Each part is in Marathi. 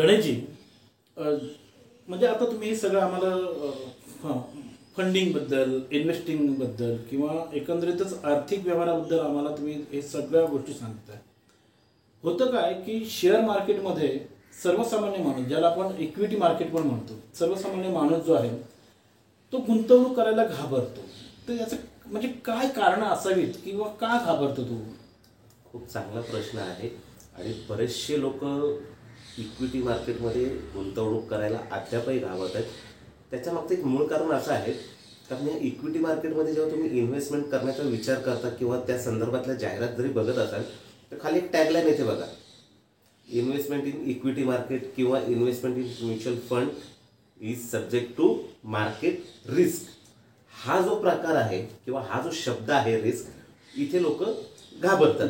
गणेशजी, म्हणजे आता तुम्ही हे सगळं आम्हाला फंडिंगबद्दल, इन्व्हेस्टिंगबद्दल किंवा एकंदरीतच आर्थिक व्यवहाराबद्दल आम्हाला तुम्ही हे सगळ्या गोष्टी सांगताय. होतं काय की शेअर मार्केटमध्ये सर्वसामान्य माणूस, ज्याला आपण इक्विटी मार्केट पण म्हणतो, सर्वसामान्य माणूस जो आहे तो गुंतवणूक करायला घाबरतो. तर याचं म्हणजे काय कारणं असावीत किंवा का घाबरतो तो? खूप चांगला प्रश्न आहे. आणि बरेचसे लोक इक्विटी मार्केटमध्ये गुंतवणूक करायला अद्यापही घाबरत आहेत. त्याच्यामागचं एक मूळ कारण असं आहे, कारण या इक्विटी मार्केटमध्ये जेव्हा तुम्ही इन्व्हेस्टमेंट करण्याचा विचार करता किंवा त्या संदर्भातल्या जाहिरात जरी बघत असाल तर खाली एक टॅगलाईन येते बघा, इन्व्हेस्टमेंट इन इक्विटी मार्केट किंवा investment in mutual fund is subject to market risk. हा जो प्रकार आहे किंवा हा जो शब्द आहे रिस्क, इथे लोक घाबरतात.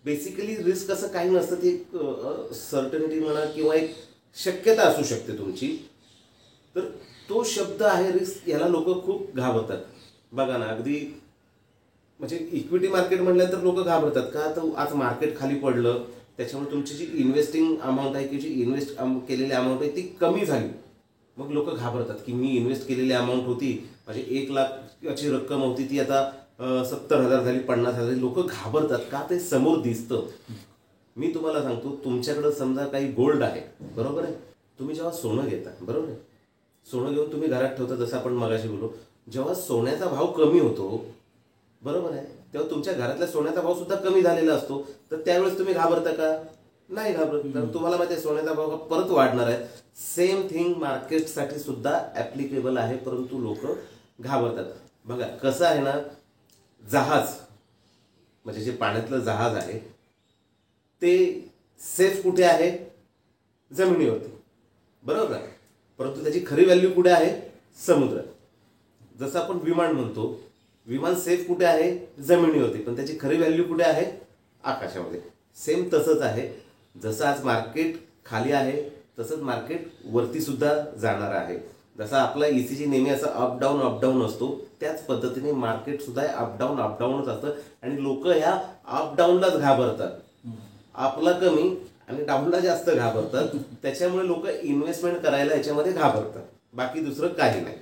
बेसिकली रिस्क असं काही नसतं, ती एक सर्टनिटी म्हणा किंवा एक शक्यता असू शकते तुमची. तर तो शब्द आहे रिस्क, याला लोक खूप घाबरतात. बघा ना, अगदी म्हणजे इक्विटी मार्केट म्हटलं तर लोक घाबरतात का, तर आज मार्केट खाली पडलं त्याच्यामुळे तुमची जी इन्व्हेस्टिंग अमाऊंट आहे की जी इन्व्हेस्ट केलेली अमाऊंट आहे ती कमी झाली. मग लोक घाबरतात की मी इन्व्हेस्ट केलेली अमाऊंट होती, म्हणजे 1 लाखाची रक्कम होती ती आता 70,000 झाली, 50,000 झाली. लोक घाबरतात का, ते समोर दिसतं. मी तुम्हाला सांगतो, तुमच्याकडं समजा काही गोल्ड आहे, बरोबर आहे, तुम्ही जेव्हा सोनं घेता, बरोबर आहे, सोनं घेऊन तुम्ही घरात ठेवता, जसं आपण मगाशी बोललो, जेव्हा सोन्याचा भाव कमी होतो, बरोबर आहे, तेव्हा तुमच्या घरातल्या सोन्याचा भाव सुद्धा कमी झालेला असतो. तर त्यावेळेस तुम्ही घाबरता का? नाही घाबरत. तर तुम्हाला माहिती आहे सोन्याचा भाव परत वाढणार आहे. सेम थिंग मार्केटसाठी सुद्धा ऍप्लिकेबल आहे, परंतु लोक घाबरतात. बघा कसं आहे ना, जहाज म्हणजे जे पाण्यातलं जहाज आहे ते सेफ कुठे आहे? जमिनीवरती, बरोबर आहे, परंतु त्याची खरी व्हॅल्यू कुठे आहे? समुद्रात. जसं आपण विमान म्हणतो, विमान सेफ कुठे आहे? जमिनीवरती, पण त्याची खरी व्हॅल्यू कुठे आहे? आकाशामध्ये. सेम तसंच आहे, जसं आज मार्केट खाली आहे तसंच मार्केट वरती सुद्धा जाणार आहे. जसा आपला ECG नेहमी असं अप डाऊन असतो, त्याच पद्धतीने मार्केट सुद्धा अप डाऊनच असतं. आणि लोक ह्या अप डाऊनलाच घाबरतात. आपला कमी आणि डाऊनला जास्त घाबरतात. त्याच्यामुळे लोक इन्व्हेस्टमेंट करायला याच्यामध्ये घाबरतात, बाकी दुसरं काही नाही.